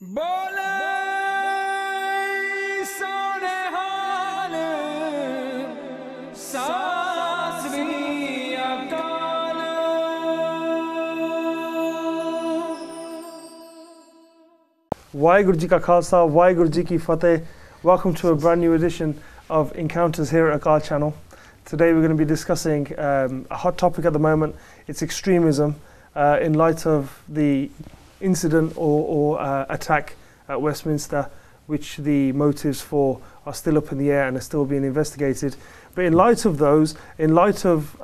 बोले सोने हाल सासरी अकाल। Waheguru Ji Ka Khalsa, Waheguru Ji Ki Fateh. Welcome to a brand new edition of Encounters here at Akal Channel. Today we're going to be discussing a hot topic at the moment. It's extremism in light of the incident or attack at Westminster, which the motives for are still up in the air and are still being investigated. But in light of those, in light of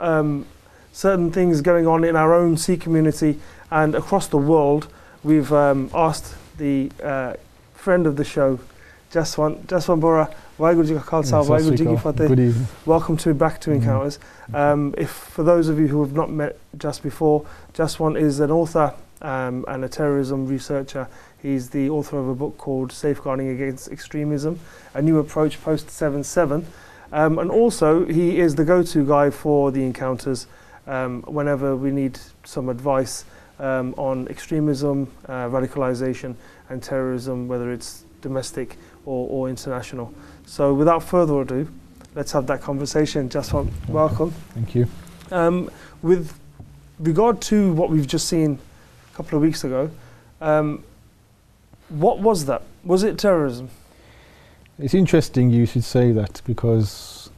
certain things going on in our own Sikh community and across the world, we've asked the friend of the show, Jaswant Bhora, Waheguru Ji Ka Khalsa, Waheguru Ji Ki Fateh. Good evening. Welcome back to Encounters. If for those of you who have not met Just before, Jaswant is an author and a terrorism researcher. He's the author of a book called Safeguarding Against Extremism, a new approach post 7/7. And also he is the go-to guy for the Encounters whenever we need some advice on extremism, radicalization and terrorism, whether it's domestic or international. So without further ado, let's have that conversation. Jaswant, welcome. Thank you. With regard to what we've just seen a couple of weeks ago, what was that? Was it terrorism? It's interesting you should say that, because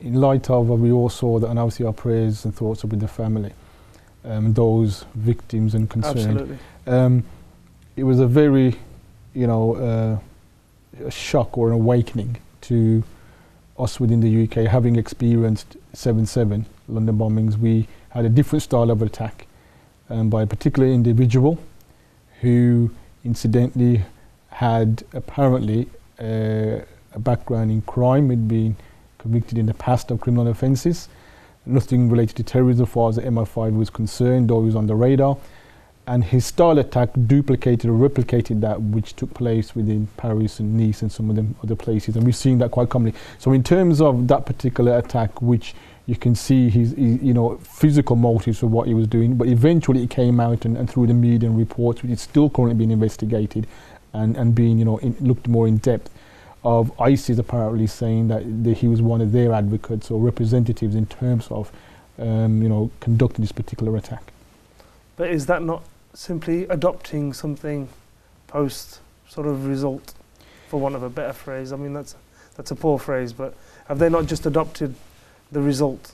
in light of what we all saw, that, and obviously our prayers and thoughts are with the family, those victims and concerned. Absolutely. It was a very, a shock or an awakening to us within the UK, having experienced 7/7 London bombings. We had a different style of attack by a particular individual who incidentally had apparently a background in crime. He'd been convicted in the past of criminal offences, nothing related to terrorism as far as the MI5 was concerned, though he was on the radar. And his style attack duplicated or replicated that which took place within Paris and Nice and some of them other places, and we've seen that quite commonly. So in terms of that particular attack, which you can see his physical motives for what he was doing, but eventually it came out and through the media and reports, which is still currently being investigated and being looked more in depth, of ISIS apparently saying that he was one of their advocates or representatives in terms of conducting this particular attack. But is that not simply adopting something post sort of result, for want of a better phrase? I mean, that's a poor phrase, but have they not just adopted the result?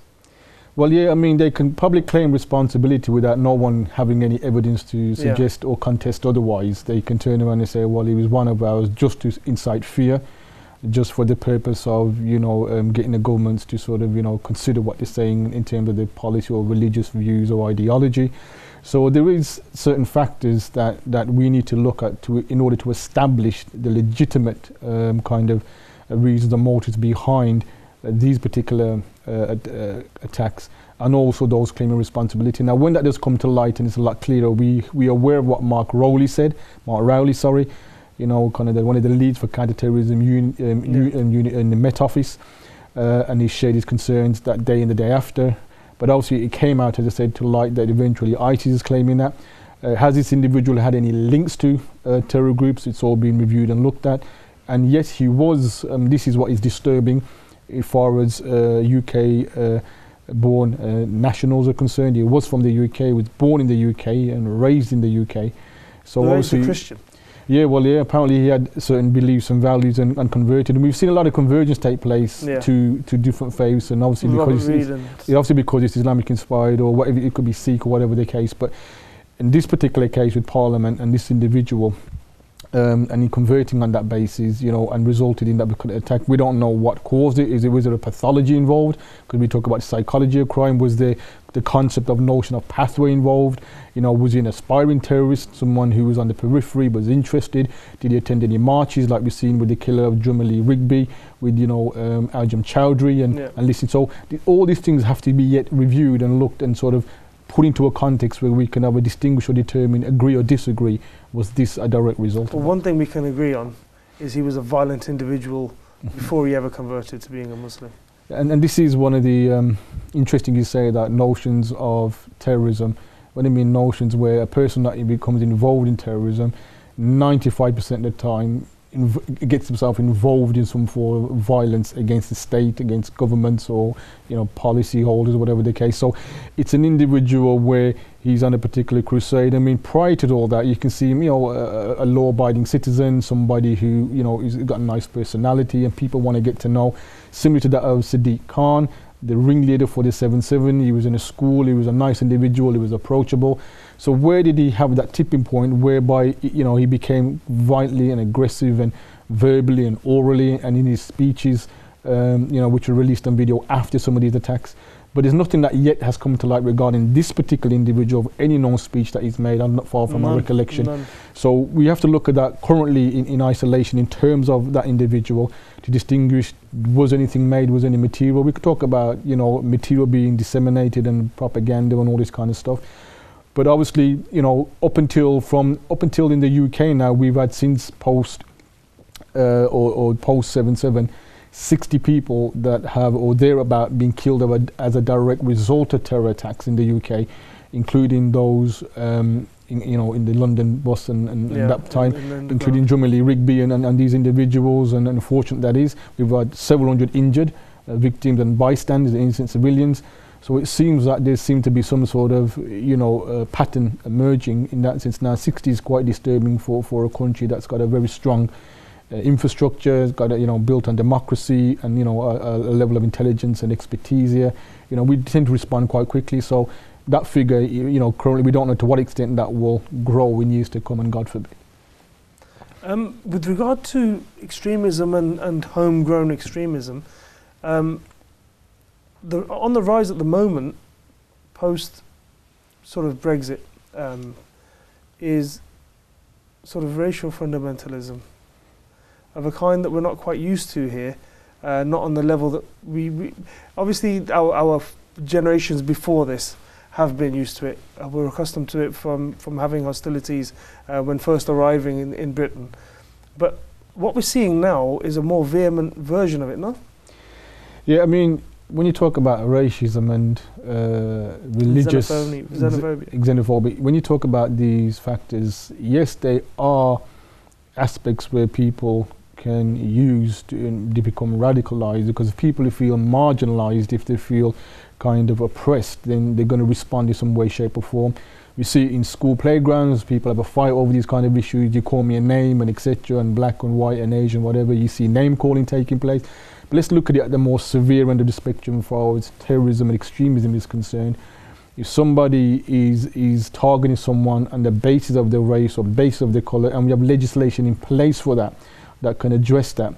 Well, yeah, I mean, they can probably claim responsibility without no one having any evidence to suggest or contest otherwise. They can turn around and say, well, he was one of ours, just to incite fear, just for the purpose of, getting the governments to sort of, consider what they're saying in terms of their policy or religious views or ideology. So there is certain factors that we need to look at in order to establish the legitimate kind of reasons and motives behind these particular attacks, and also those claiming responsibility. Now, when that does come to light and it's a lot clearer, we are aware of what Mark Rowley, kind of one of the leads for counter-terrorism unit in the Met Office, and he shared his concerns that day and the day after. But also it came out, as I said, to light that eventually ISIS is claiming that. Has this individual had any links to terror groups? It's all been reviewed and looked at. And yes, he was, this is what is disturbing as far as UK born nationals are concerned. He was from the UK, was born in the UK and raised in the UK. So obviously a Christian. Yeah, well, yeah, apparently he had certain beliefs and values and converted. And we've seen a lot of convergence take place to different faiths, and obviously because it's Islamic inspired or whatever, it could be Sikh or whatever the case. But in this particular case with Parliament and this individual, and in converting on that basis, and resulted in that attack, we don't know what caused it. Was there a pathology involved? Could we talk about psychology of crime? Was there the concept of notion of pathway involved? Was he an aspiring terrorist, someone who was on the periphery but was interested? Did he attend any marches like we've seen with the killer of Drummer Lee Rigby, with Aljam Chowdhury and listen? So all these things have to be yet reviewed and looked and sort of put into a context where we can either distinguish or determine, agree or disagree, was this a direct result? Well, one thing we can agree on is he was a violent individual before he ever converted to being a Muslim. And this is one of the interesting, you say that notions of terrorism. What I mean notions where a person that becomes involved in terrorism 95% of the time gets himself involved in some form of violence against the state, against governments, or policy holders, whatever the case. So it's an individual where he's on a particular crusade. I mean, prior to all that, you can see him, a law-abiding citizen, somebody who he's got a nice personality, and people want to get to know. Similar to that of Sadiq Khan, the ringleader for the 7/7. He was in a school. He was a nice individual. He was approachable. So where did he have that tipping point whereby he became violently and aggressive and verbally and orally and in his speeches, which were released on video after some of these attacks? But there's nothing that yet has come to light regarding this particular individual of any known speech that he's made. I'm not far from my recollection. None. So we have to look at that currently in isolation in terms of that individual to distinguish, was anything made, was any material. We could talk about material being disseminated and propaganda and all this kind of stuff. But obviously, up until in the UK now, we've had since post 7/7, 60 people that have or thereabout been killed as a direct result of terror attacks in the UK, including those in the London bus and that time, including Drummeley, Rigby and these individuals. And unfortunate that is, we've had several hundred injured victims and bystanders, innocent civilians. So it seems that there seems to be some sort of pattern emerging in that sense. Now 60 is quite disturbing for a country that's got a very strong infrastructure, it's got built on democracy and a level of intelligence and expertise here. We tend to respond quite quickly. So that figure, currently we don't know to what extent that will grow in years to come, and God forbid. With regard to extremism and homegrown extremism, on the rise at the moment, post sort of Brexit, is sort of racial fundamentalism of a kind that we're not quite used to here, not on the level that we obviously our generations before this have been used to it. We're accustomed to it from having hostilities when first arriving in Britain. But what we're seeing now is a more vehement version of it, no? Yeah, I mean, when you talk about racism and religious xenophobia, when you talk about these factors, yes, they are aspects where people can use to become radicalized, because if people feel marginalized, if they feel kind of oppressed, then they're going to respond in some way, shape or form. We see it in school playgrounds, people have a fight over these kind of issues, you call me a name and etc., and black and white and Asian, whatever, you see name calling taking place. But let's look at it at the more severe end of the spectrum as far as terrorism and extremism is concerned. If somebody is targeting someone on the basis of their race or basis of their colour, and we have legislation in place for that can address that,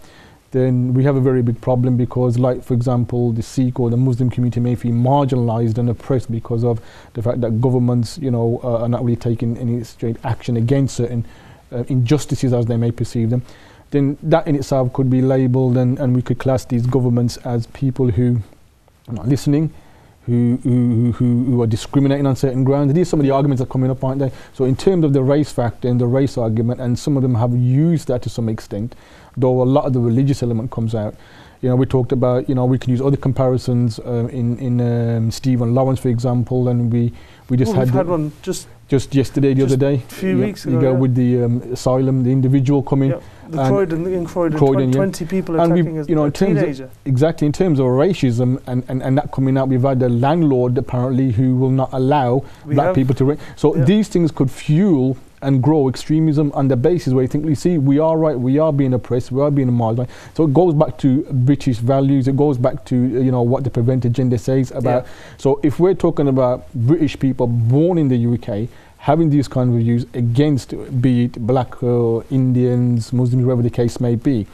then we have a very big problem, because, like, for example, the Sikh or the Muslim community may feel marginalised and oppressed because of the fact that governments, are not really taking any straight action against certain injustices as they may perceive them. Then that in itself could be labelled, and we could class these governments as people who are not listening, who are discriminating on certain grounds. These are some of the arguments that are coming up, aren't they? So in terms of the race factor and the race argument, and some of them have used that to some extent, though a lot of the religious element comes out. We talked about, we can use other comparisons in Stephen Lawrence, for example, and we just had one just yesterday, the other day. A few weeks ago. You go with the asylum, the individual coming. Yep. In Croydon, 20 people attacking a teenager. Exactly, in terms of racism and that coming out, we've had a landlord apparently who will not allow black people to rent. So these things could fuel and grow extremism on the basis where you think, we are right, we are being oppressed, we are being marginalized. So it goes back to British values, it goes back to what the Prevent agenda says about. Yeah. So if we're talking about British people born in the UK having these kind of views against, be it black Indians, Muslims, whatever the case may be,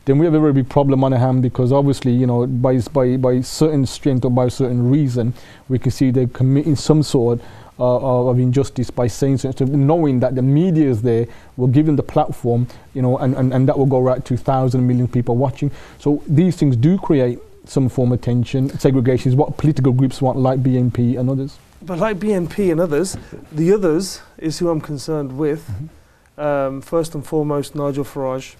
then we have a very big problem on our hand, because obviously, by certain strength or by a certain reason, we can see they're committing some sort of injustice by saying something, knowing that the media is there, will give them the platform, and that will go right to 1,000 million people watching. So these things do create some form of tension. Segregation is what political groups want, like BNP and others. But like BNP and others, the others is who I'm concerned with. Mm-hmm. First and foremost, Nigel Farage,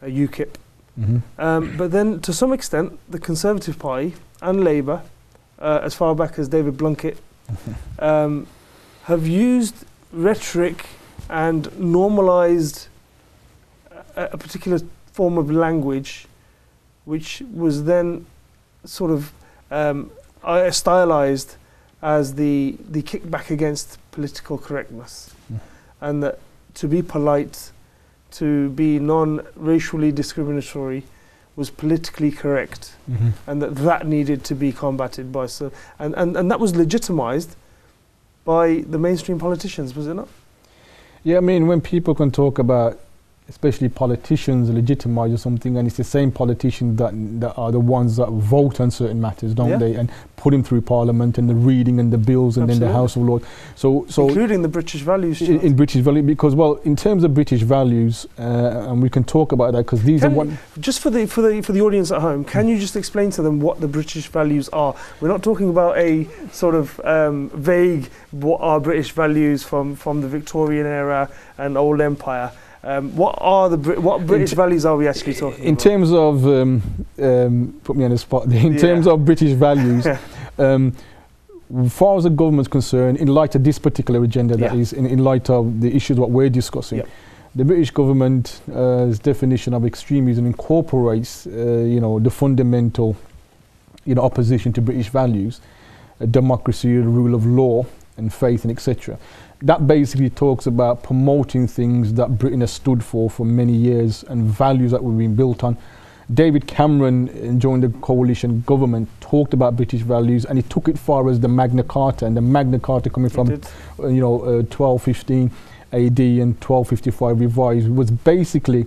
UKIP. Mm-hmm. But then, to some extent, the Conservative Party and Labour, as far back as David Blunkett, have used rhetoric and normalized a particular form of language, which was then sort of stylized as the kickback against political correctness, and that to be polite, to be non-racially discriminatory, was politically correct, and that needed to be combated by and that was legitimized by the mainstream politicians, was it not? Yeah, I mean, when people can talk about, especially politicians, legitimize or something, and it's the same politicians that are the ones that vote on certain matters, don't they? And put them through Parliament and the reading and the bills and then the House of Lords. So including the British values. In British values, because, well, in terms of British values, and we can talk about that because these are what. Just for the audience at home, can you just explain to them what the British values are? We're not talking about a sort of vague what are British values from the Victorian era and old empire. What British values are we actually talking about? In terms of, put me on the spot, in terms of British values, as far as the government's concerned, in light of this particular agenda, that is, in light of the issues what we're discussing, the British government's definition of extremism incorporates, the fundamental, opposition to British values, democracy, the rule of law, and faith, and etc. That basically talks about promoting things that Britain has stood for many years and values that we've been built on. David Cameron, during the coalition government, talked about British values, and he took it far as the Magna Carta, and the Magna Carta coming from 1215 AD and 1255 revised was basically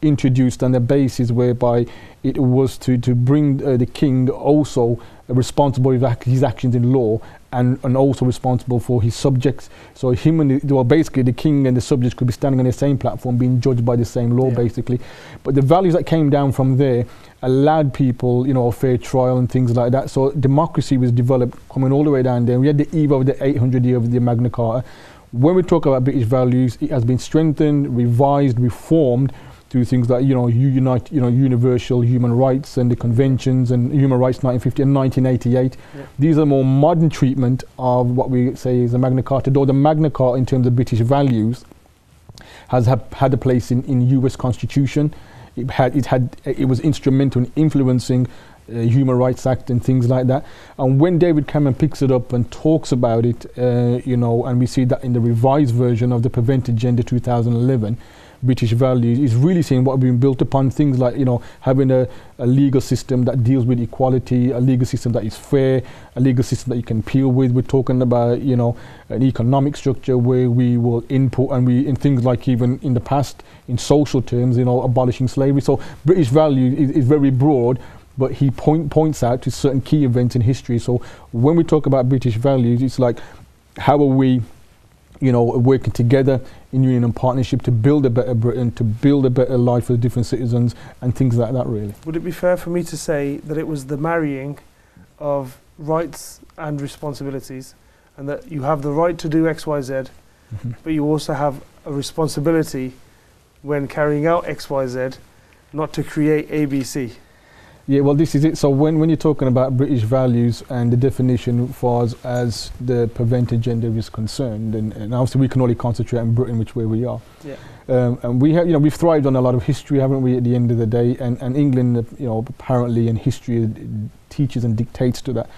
introduced on the basis whereby it was to bring the king also responsible for his actions in law and also responsible for his subjects. So him and basically the king and the subjects could be standing on the same platform, being judged by the same law, basically. But the values that came down from there allowed people, a fair trial and things like that. So democracy was developed coming all the way down there. We had the eve of the 800 year of the Magna Carta. When we talk about British values, it has been strengthened, revised, reformed through things like universal human rights and the conventions and human rights 1950 and 1988. These are more modern treatment of what we say is the Magna Carta. Though the Magna Carta, in terms of British values, has had a place in US Constitution. It was instrumental in influencing Human Rights Act and things like that. And when David Cameron picks it up and talks about it, and we see that in the revised version of the Prevent Agenda 2011. British values is really saying what we've been built upon, things like having a legal system that deals with equality, a legal system that is fair, a legal system that you can appeal with. We're talking about an economic structure where we will input and in things like even in the past in social terms, abolishing slavery. So British value is very broad, but he points out to certain key events in history. So when we talk about British values, it's like how are we working together in union and partnership to build a better Britain, to build a better life for the different citizens and things like that, really. Would it be fair for me to say that it was the marrying of rights and responsibilities, and that you have the right to do X, Y, Z, but you also have a responsibility when carrying out X, Y, Z, not to create A, B, C? Yeah, well, this is it. So when you're talking about British values and the definition for us as the Prevent Agenda is concerned, and obviously we can only concentrate on Britain, which way we are. Yeah. And we have, we've thrived on a lot of history, haven't we? At the end of the day, and England, apparently, in history teaches and dictates to that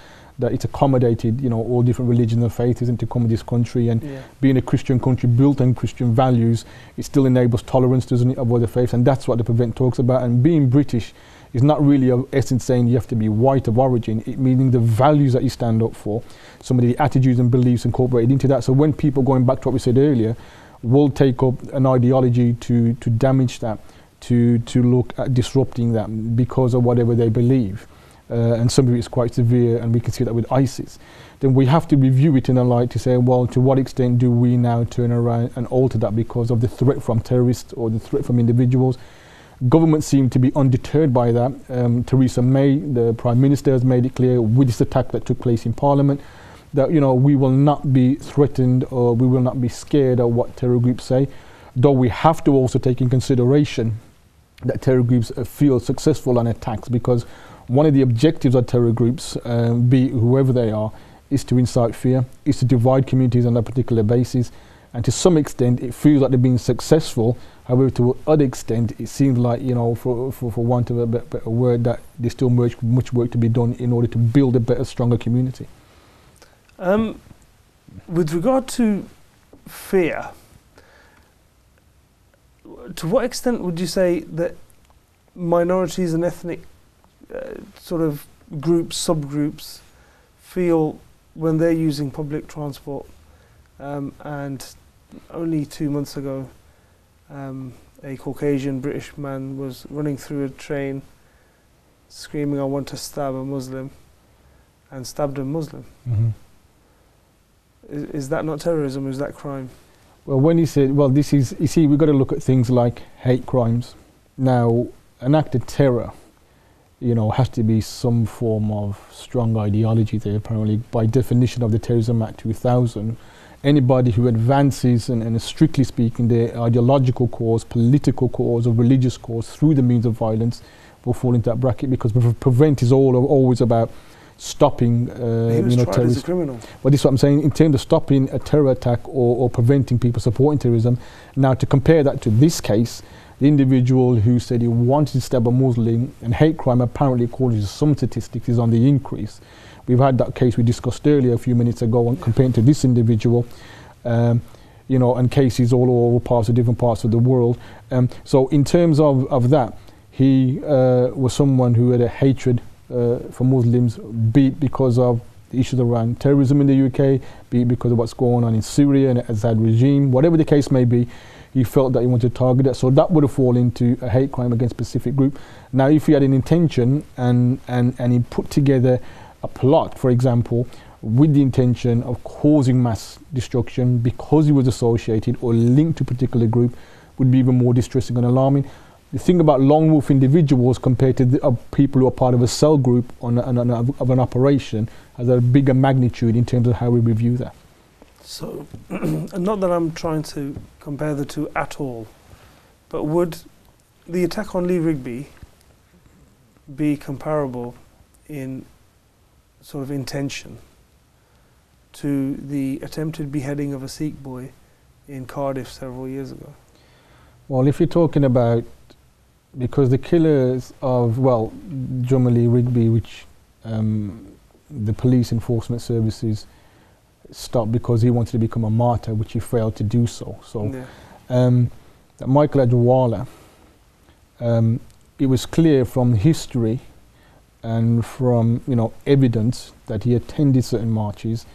it's accommodated, all different religions and faiths into come to this country, and being a Christian country built on Christian values, it still enables tolerance, doesn't it, of other faiths, and that's what the Prevent talks about. And being British is not really of essence saying you have to be white of origin, it meaning the values that you stand up for, some of the attitudes and beliefs incorporated into that. So when people, going back to what we said earlier, will take up an ideology to damage that, to look at disrupting that because of whatever they believe, and some of it is quite severe, and we can see that with ISIS, then we have to review it in a light to say, well, to what extent do we now turn around and alter that because of the threat from terrorists or the threat from individuals? Governments seem to be undeterred by that. Theresa May, the Prime Minister, has made it clear with this attack that took place in Parliament that we will not be threatened or we will not be scared of what terror groups say, though we have to also take in consideration that terror groups feel successful on attacks, because one of the objectives of terror groups, be whoever they are, is to incite fear, is to divide communities on a particular basis. and to some extent it feels like they're being successful. However, to other extent, it seems like, for want of a better word, that there's still much work to be done in order to build a better, stronger community. With regard to fear, to what extent would you say that minorities and ethnic sort of groups, subgroups, feel when they're using public transport? And only 2 months ago, a Caucasian British man was running through a train screaming, "I want to stab a Muslim," and stabbed a Muslim. Mm-hmm. Is that not terrorism? Is that crime? Well, when he said, well, this is, you see, we've got to look at things like hate crimes. Now, an act of terror, has to be some form of strong ideology there, apparently. By definition of the Terrorism Act 2000, anybody who advances, and strictly speaking, their ideological cause, political cause, or religious cause through the means of violence will fall into that bracket, because prevent is always about stopping he was tried as a criminal. Well, this is what I'm saying, in terms of stopping a terror attack or preventing people supporting terrorism. Now, to compare that to this case, the individual who said he wanted to stab a Muslim, and hate crime apparently, according to some statistics, is on the increase. We've had that case we discussed earlier a few minutes ago, comparing to this individual, and cases all over different parts of the world. So in terms of that, he was someone who had a hatred for Muslims, be it because of the issues around terrorism in the UK, be it because of what's going on in Syria and the Assad regime, whatever the case may be, he felt that he wanted to target that. So that would have fallen into a hate crime against a specific group. Now, if he had an intention and he put together a plot, for example, with the intention of causing mass destruction because he was associated or linked to a particular group, would be even more distressing and alarming. The thing about lone wolf individuals compared to the, people who are part of a cell group of an operation has a bigger magnitude in terms of how we review that. So, not that I'm trying to compare the two at all, but would the attack on Lee Rigby be comparable in sort of intention to the attempted beheading of a Sikh boy in Cardiff several years ago? Well, if you're talking about, because the killers of, well, Drummer Lee Rigby, which the police enforcement services stopped because he wanted to become a martyr, which he failed to do so. So, that Michael Adjwala, it was clear from history and from evidence that he attended certain marches,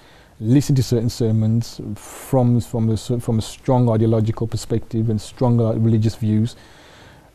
listened to certain sermons from a strong ideological perspective and stronger religious views,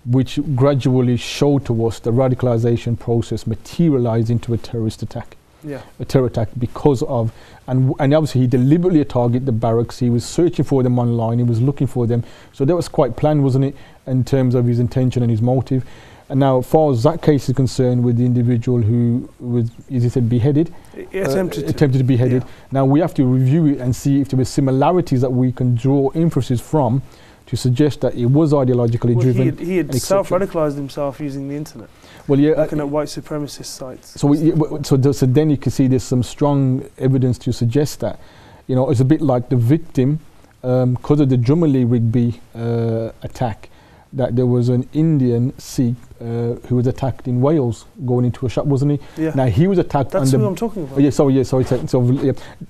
which gradually showed to us the radicalization process materialized into a terrorist attack. Yeah. A terror attack because of, and obviously he deliberately targeted the barracks. He was searching for them online, he was looking for them. So that was quite planned, wasn't it, in terms of his intention and his motive. And now, as far as that case is concerned, with the individual who was, as he said, beheaded, attempted to be beheaded. Yeah. Now we have to review it and see if there were similarities that we can draw inferences from to suggest that it was ideologically driven. He had self-radicalized himself using the internet. Well, yeah, looking at white supremacist sites. So then you can see there's some strong evidence to suggest that, it's a bit like the victim, because of the Drummer Lee Rigby attack, that there was an Indian Sikh who was attacked in Wales going into a shop, wasn't he? Yeah. Now he was attacked. That's who I'm talking about. So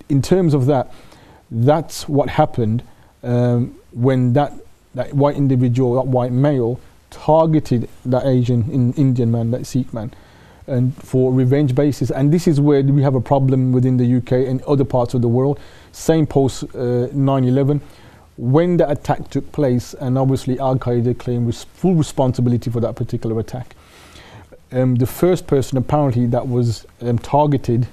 in terms of that, that's what happened when that white individual, that white male, targeted that Indian man, that Sikh man, and for revenge basis. And this is where we have a problem within the UK and other parts of the world. Same post 9/11, when the attack took place, and obviously Al Qaeda claimed full responsibility for that particular attack. The first person apparently that was targeted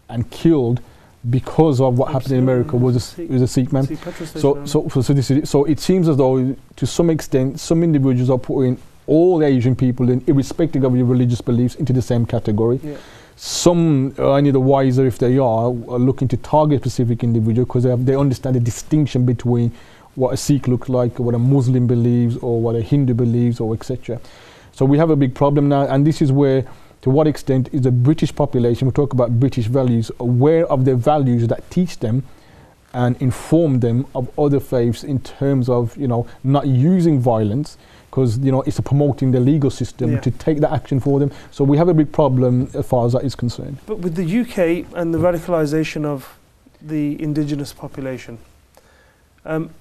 and killed because of what happened in America was a Sikh man. So it seems as though, to some extent, some individuals are putting all Asian people, irrespective of your religious beliefs, into the same category. Yeah. Some, only the wiser if they are looking to target specific individual because they understand the distinction between what a Sikh looks like, or what a Muslim believes, or what a Hindu believes, or etc. So we have a big problem now, and this is where, to what extent is the British population, we talk about British values, aware of their values that teach them and inform them of other faiths in terms of, not using violence, because, it's promoting the legal system to take that action for them. So we have a big problem as far as that is concerned. But with the UK and the radicalisation of the indigenous population,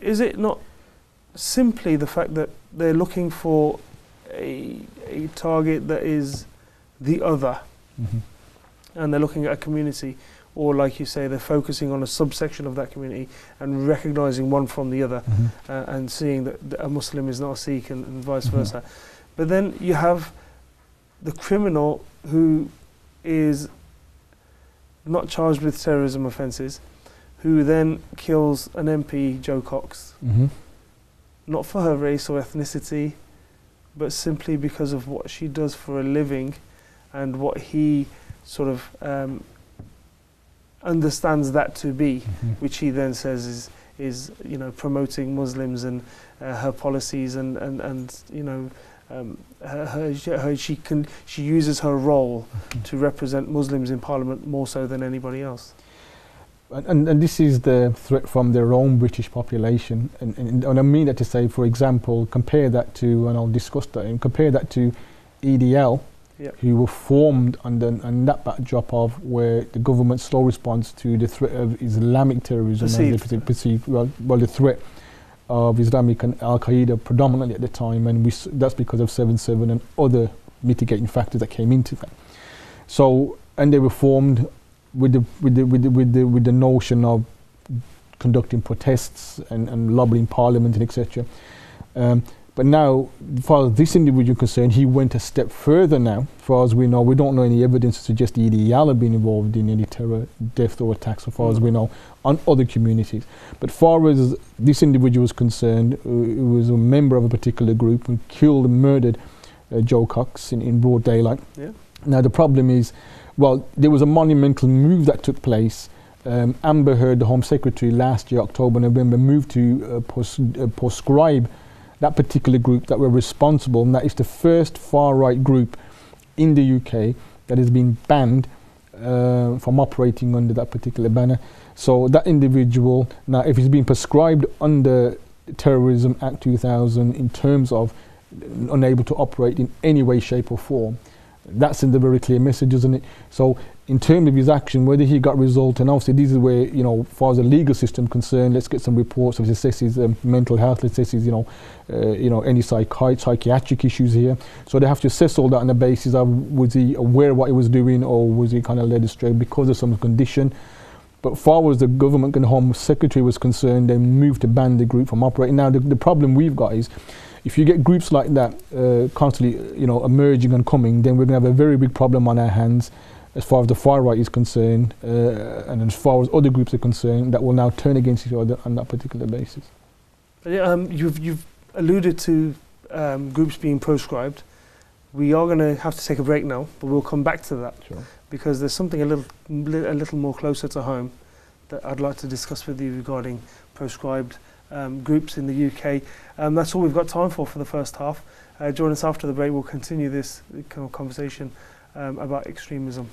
is it not simply the fact that they're looking for a target that is the other, and they're looking at a community, or like you say, they're focusing on a subsection of that community and recognising one from the other, and seeing that a Muslim is not a Sikh and vice versa. But then you have the criminal who is not charged with terrorism offences, who then kills an MP, Jo Cox, not for her race or ethnicity, but simply because of what she does for a living and what he sort of understands that to be, which he then says is promoting Muslims and her policies and she uses her role to represent Muslims in Parliament more so than anybody else. And this is the threat from their own British population, and I mean that to say, for example, compare that to, and I'll discuss that, and compare that to EDL, who were formed on that backdrop of where the government's slow response to the threat of Islamic terrorism, the threat of Islamic and Al-Qaeda predominantly at the time, and that's because of 7/7 and other mitigating factors that came into that. So, and they were formed with the notion of conducting protests and lobbying Parliament and etc. But now, as far as this individual is concerned, he went a step further now. As far as we know, we don't know any evidence to suggest EDL have been involved in any terror, death or attacks, as far as we know, on other communities. But as far as this individual is concerned, who was a member of a particular group and killed and murdered Jo Cox in broad daylight. Now the problem is, well, there was a monumental move that took place. Amber Heard, the Home Secretary, last year, October, November, moved to proscribe that particular group that were responsible, and that is the first far-right group in the UK that has been banned from operating under that particular banner. So that individual, now if he's been prescribed under Terrorism Act 2000 in terms of unable to operate in any way, shape or form, that sends a very clear message, isn't it? So in terms of his action, whether he got result, and obviously this is where, as far as the legal system concerned, let's get some reports of assess his mental health, let's assess his, any psychiatric issues here. So they have to assess all that on the basis of, was he aware of what he was doing, or was he kind of led astray because of some condition? But as far as the government and Home Secretary was concerned, they moved to ban the group from operating. Now the problem we've got is, if you get groups like that constantly, emerging and coming, then we're going to have a very big problem on our hands as far as the far right is concerned, and as far as other groups are concerned, that will now turn against each other on that particular basis. You've alluded to groups being proscribed. We are going to have to take a break now, but we'll come back to that, because there's something a little more closer to home that I'd like to discuss with you regarding proscribed groups in the UK. That's all we've got time for the first half. Join us after the break. We'll continue this kind of conversation about extremism.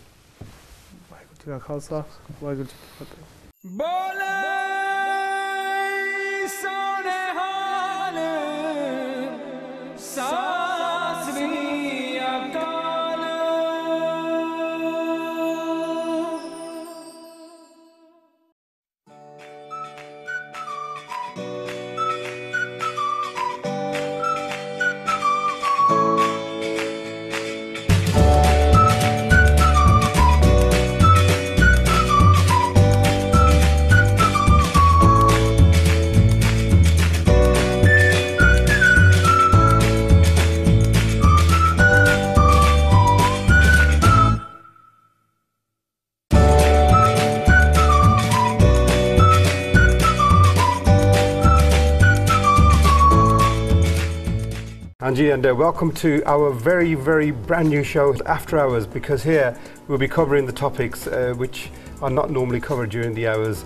Anji, and welcome to our very, very brand new show, After Hours, because here we'll be covering the topics which are not normally covered during the hours.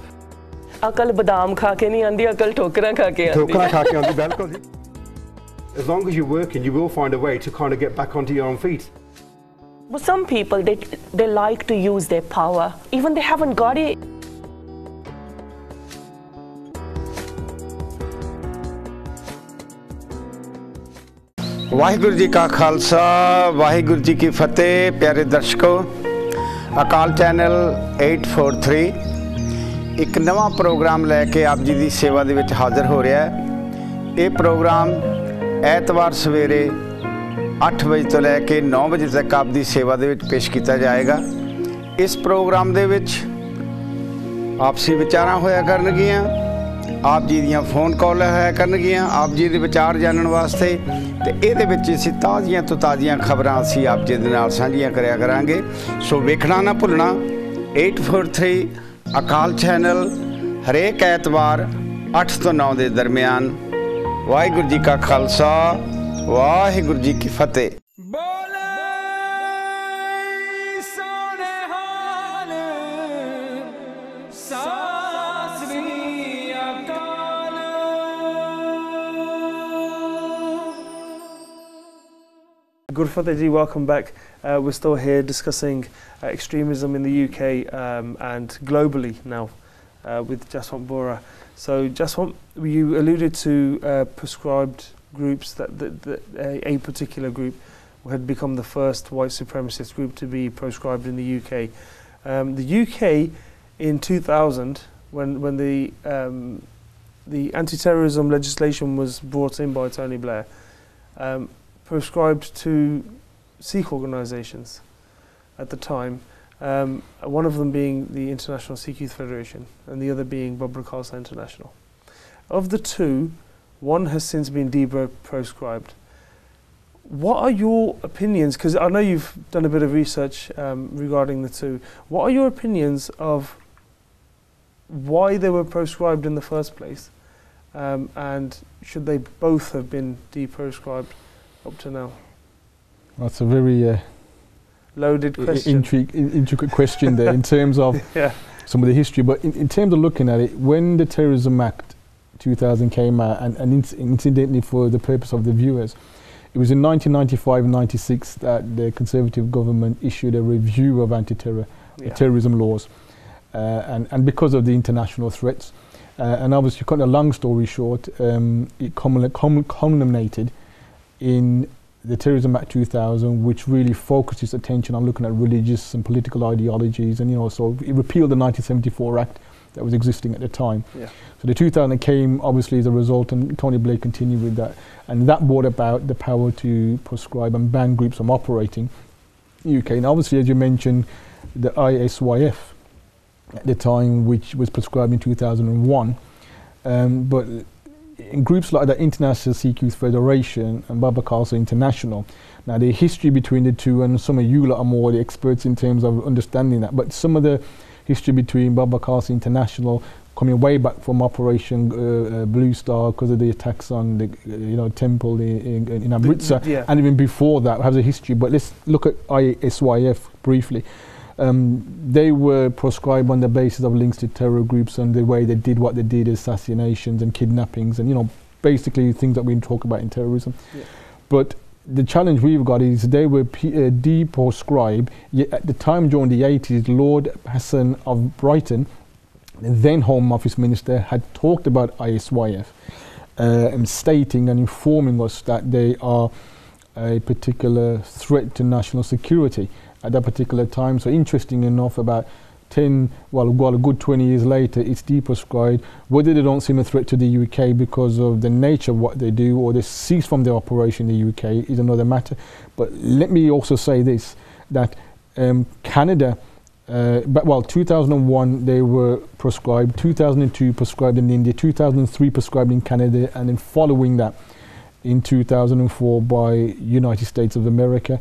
अकल बादाम खा के नहीं आंदी, अकल ठोकरा खा के आंदी. As long as you're working, you will find a way to kind of get back onto your own feet. But some people, they like to use their power, even they haven't got it. Waheguru ji ਕਾ ਖਾਲਸਾ ਵਾਹਿਗੁਰੂ ਜੀ ਕੀ ਫਤਿਹ। ਪਿਆਰੇ ਦਰਸ਼ਕੋ, ਅਕਾਲ channel 843 ਇੱਕ ਨਵਾਂ programme ਲੈ ਕੇ ਆਪ ਜੀ ਦੀ ਸੇਵਾ ਦੇ ਵਿੱਚ ਹਾਜ਼ਰ ਹੋ ਰਿਹਾ ਹੈ। ਇਹ ਪ੍ਰੋਗਰਾਮ ਐਤਵਾਰ ਸਵੇਰੇ 8 ਵਜੇ ਤੋਂ ਲੈ ਕੇ 9 ਵਜੇ ਤੱਕ ਆਪ ਦੀ ਸੇਵਾ ਦੇ ਵਿੱਚ ਪੇਸ਼ ਕੀਤਾ ਜਾਏਗਾ। ਇਸ ਪ੍ਰੋਗਰਾਮ ਦੇ ਵਿੱਚ ਆਪਸੀ ਵਿਚਾਰਾਂ ਹੋਇਆ ਕਰਨਗੀਆਂ, ਆਪ ਜੀ ਦੀਆਂ ਫੋਨ ਕਾਲ ਹੋਇਆ ਕਰਨਗੀਆਂ ਆਪ ਜੀ ਦੇ ਵਿਚਾਰ ਜਾਣਨ ਵਾਸਤੇ, ਤੇ ਇਹਦੇ ਵਿੱਚ ਅਸੀਂ ਤਾਜ਼ੀਆਂ ਤੋਂ ਤਾਜ਼ੀਆਂ ਖਬਰਾਂ ਅਸੀਂ ਆਪ ਜੀ ਦੇ ਨਾਲ ਸਾਂਝੀਆਂ ਕਰਿਆ ਕਰਾਂਗੇ। ਸੋ ਵੇਖਣਾ ਨਾ ਭੁੱਲਣਾ 843 ਅਕਾਲ ਚੈਨਲ ਹਰੇਕ ਐਤਵਾਰ 8 ਤੋਂ 9 ਦੇ ਦਰਮਿਆਨ। ਵਾਹਿਗੁਰੂ ਜੀ ਕਾ ਖਾਲਸਾ ਵਾਹਿਗੁਰੂ ਜੀ ਕੀ ਫਤਿਹ। बोले सोने हाल सत श्री अकाल। Gurfateh ji, welcome back. We're still here discussing extremism in the UK and globally now with Jaswant Bhora. So Jaswant, you alluded to prescribed groups, that a particular group had become the first white supremacist group to be proscribed in the UK. The UK in 2000, when the anti-terrorism legislation was brought in by Tony Blair, prescribed to Sikh organisations at the time, one of them being the International Sikh Youth Federation and the other being Babra Khalsa International. Of the two, one has since been de-proscribed. What are your opinions, because I know you've done a bit of research regarding the two, what are your opinions of why they were proscribed in the first place, and should they both have been de-proscribed up to now? That's a very Loaded question. intricate question there in terms of some of the history. But in terms of looking at it, when the Terrorism Act 2000 came out, and incidentally for the purpose of the viewers, it was in 1995-96 that the Conservative government issued a review of anti-terrorism laws, and because of the international threats, and obviously, cut a long story short, it culminated in the Terrorism Act 2000, which really focused its attention on looking at religious and political ideologies, and so it repealed the 1974 Act that was existing at the time. So the 2000 came obviously as a result, and Tony Blair continued with that, and that brought about the power to prescribe and ban groups from operating in the UK. And obviously, as you mentioned, the ISYF at the time, which was prescribed in 2001, but in groups like the International Sikh Youth Federation and Babra Khalsa International, now the history between the two, and some of you lot are more the experts in terms of understanding that, but some of the history between Babra Khalsa International coming way back from Operation Blue Star because of the attacks on the temple in Amritsar, and even before that has a history. But let's look at ISYF briefly. They were proscribed on the basis of links to terror groups and the way they did what they did, assassinations and kidnappings, and basically things that we talk about in terrorism. But the challenge we've got is they were de-proscribed, yet at the time during the 80s, Lord Hassan of Brighton, the then Home Office Minister, had talked about ISYF, and stating and informing us that they are a particular threat to national security at that particular time. So interesting enough, about a good 20 years later, it's de-proscribed. Whether they don't seem a threat to the UK because of the nature of what they do, or they cease from their operation in the UK, is another matter. But let me also say this, that Canada, 2001 they were proscribed, 2002 prescribed in India, 2003 prescribed in Canada, and then following that in 2004 by United States of America.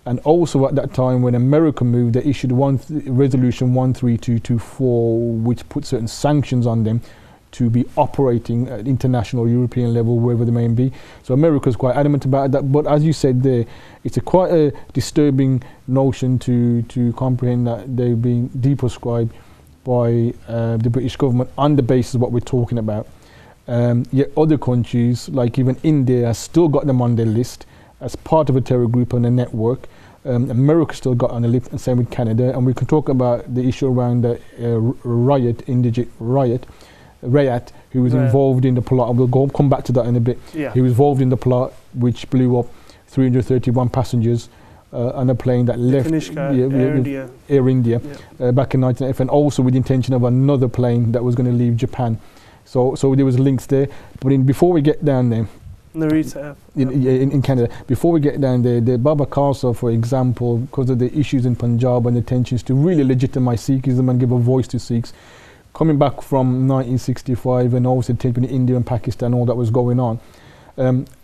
And also at that time, when America moved, they issued Resolution 13224, which put certain sanctions on them to be operating at international European level, wherever they may be. So America's quite adamant about that. But as you said there, it's quite a disturbing notion to comprehend that they've been de-proscribed by the British government on the basis of what we're talking about. Yet other countries, like even India, has still got them on their list as part of a terror group and a network. America still got on the list, and same with Canada. And we can talk about the issue around the Rayat, who was involved in the plot. We'll come back to that in a bit. He was involved in the plot which blew up 331 passengers on a plane that left Air India back in 1980, and also with the intention of another plane that was going to leave Japan. So there was links there. But before we get down there, in Canada, before we get down there, the Baba Khalsa, for example, because of the issues in Punjab and the tensions to really legitimize Sikhism and give a voice to Sikhs, coming back from 1965 and also taking India and Pakistan, all that was going on,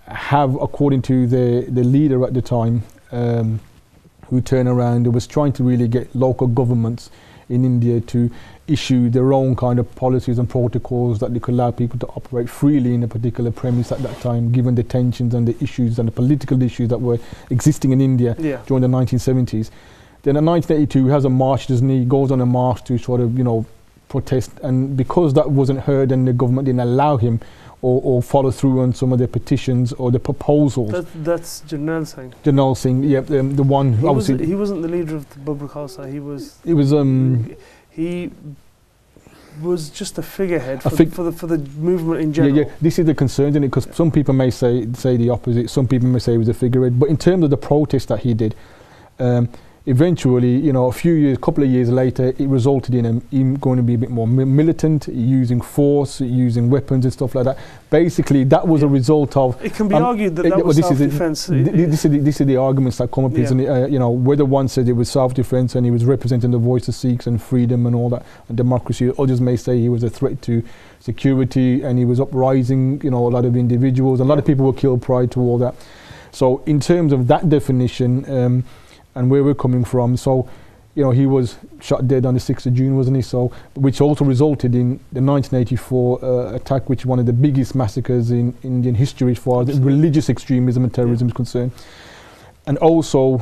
have, according to the leader at the time, who turned around and was trying to really get local governments in India to issue their own kind of policies and protocols that they could allow people to operate freely in a particular premise at that time, given the tensions and the issues and the political issues that were existing in India during the 1970s. Then in 1982 he has a march, doesn't he? He goes on a march to sort of, protest, and because that wasn't heard and the government didn't allow him or follow through on some of the petitions or the proposals. That's Jarnail Singh. Jarnail Singh, the one who obviously... He wasn't the leader of the Baba Khalsa, he was just a figurehead for the movement in general. Yeah, this is the concern, isn't it? Because some people may say the opposite, some people may say he was a figurehead, but in terms of the protest that he did, eventually, a couple of years later, it resulted in him going to be a bit more militant, using force, using weapons and stuff like that. Basically, that was a result of... It can be argued that was self-defense. This is the arguments that come up, isn't it? Whether one said it was self-defense and he was representing the voice of Sikhs and freedom and all that, and democracy. Others may say he was a threat to security and he was uprising, a lot of individuals. A lot of people were killed prior to all that. So in terms of that definition... and where we're coming from, so he was shot dead on the 6th of June, wasn't he? So, which also resulted in the 1984 attack, which is one of the biggest massacres in Indian history as far as religious extremism and terrorism is concerned. And also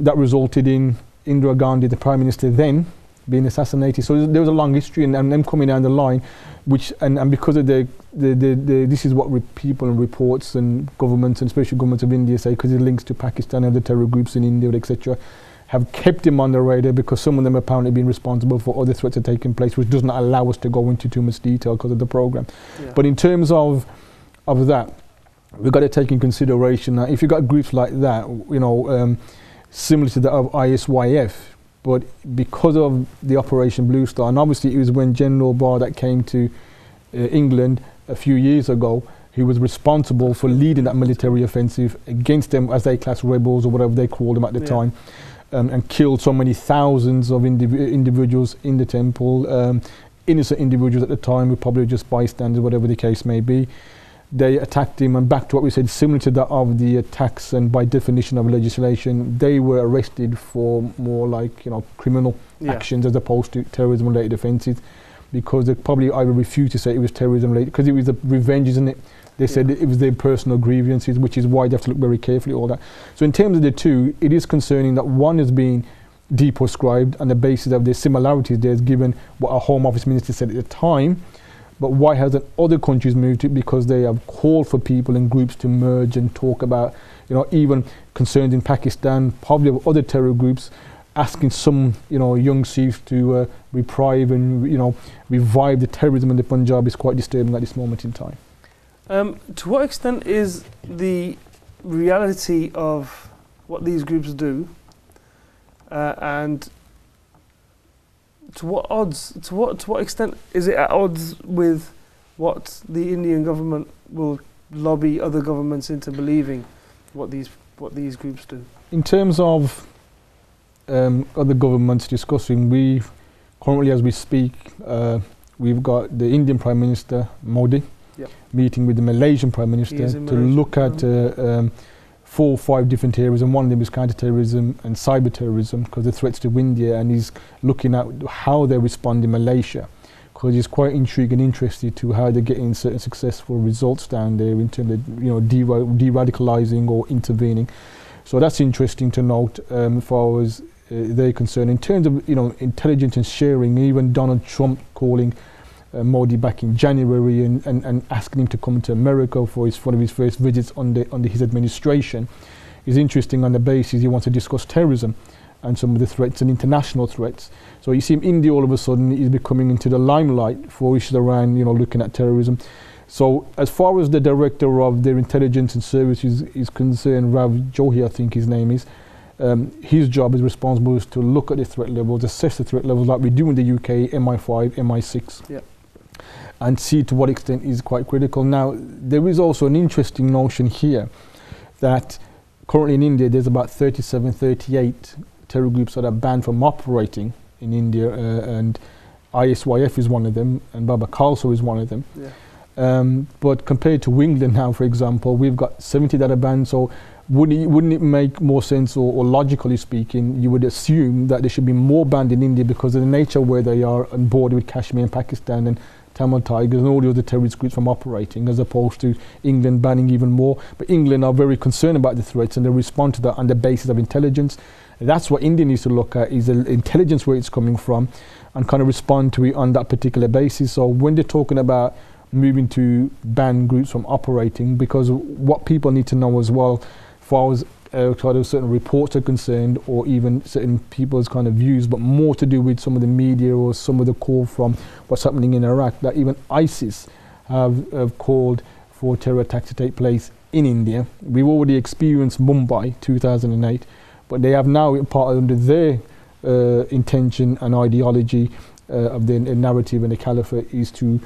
that resulted in Indira Gandhi, the Prime Minister then, being assassinated. So there was a long history, and them coming down the line, which and because of the this is what people and reports and governments, and especially governments of India, say, because it links to Pakistan and the terror groups in India, etc., have kept him on the radar, because some of them apparently been responsible for other threats that are taking place, which does not allow us to go into too much detail because of the program. But in terms of that, we've got to take in consideration that if you've got groups like that, similar to that of ISYF, but because of the Operation Blue Star, and obviously it was when General Bhora came to England a few years ago, he was responsible for leading that military offensive against them, as they class rebels or whatever they called them at the time, and killed so many thousands of individuals in the temple, innocent individuals at the time who probably just bystanders, whatever the case may be. They attacked him, and back to what we said, similar to that of the attacks, and by definition of legislation, they were arrested for more like criminal actions as opposed to terrorism-related offences, because they probably either refused to say it was terrorism-related, because it was the revenge, isn't it? They said it was their personal grievances, which is why they have to look very carefully at all that. So in terms of the two, it is concerning that one has been deprescribed on the basis of the similarities there's given what our Home Office Minister said at the time. But why hasn't other countries moved it? Because they have called for people and groups to merge and talk about, even concerns in Pakistan, probably of other terror groups, asking some, young Sikhs to reprieve and, revive the terrorism in the Punjab is quite disturbing at this moment in time. To what extent is the reality of what these groups do, and to what extent is it at odds with what the Indian government will lobby other governments into believing what these groups do? In terms of other governments discussing, we've currently, as we speak, we've got the Indian Prime Minister Modi meeting with the Malaysian Prime Minister to look at 4 or 5 different areas, and one of them is counter-terrorism and cyber-terrorism, because the threats to India, and he's looking at how they respond in Malaysia, because he's quite intrigued and interested to how they're getting certain successful results down there in terms of de-radicalizing or intervening. So that's interesting to note as far as they're concerned. In terms of intelligence and sharing, even Donald Trump calling Modi back in January and asking him to come to America for one of his first visits under his administration is interesting on the basis he wants to discuss terrorism and some of the threats and international threats. So you see India all of a sudden is becoming into the limelight for issues around looking at terrorism. So as far as the director of their intelligence and services is concerned, Rav Johi, I think his name is, his job is responsible is to look at the threat levels, assess the threat levels like we do in the UK, MI5, MI6, Yeah. and see to what extent is quite critical. Now, there is also an interesting notion here that currently in India there's about 37, 38 terror groups that are banned from operating in India, and ISYF is one of them, and Baba Khalsa is one of them. Yeah. But compared to England now, for example, we've got 70 that are banned. So wouldn't it make more sense, or logically speaking, you would assume that there should be more banned in India because of the nature where they are on border with Kashmir and Pakistan and Tamil Tigers and all the other terrorist groups from operating, as opposed to England banning even more. But England are very concerned about the threats and they respond to that on the basis of intelligence. That's what India needs to look at, is the intelligence where it's coming from and kind of respond to it on that particular basis. So when they're talking about moving to ban groups from operating, because what people need to know as well, as far as kind of certain reports are concerned, or even certain people's kind of views, but more to do with some of the media or some of the call from what's happening in Iraq, that even ISIS have called for terror attacks to take place in India. We've already experienced Mumbai 2008, but they have now, part under their intention and ideology of the narrative and the caliphate, is to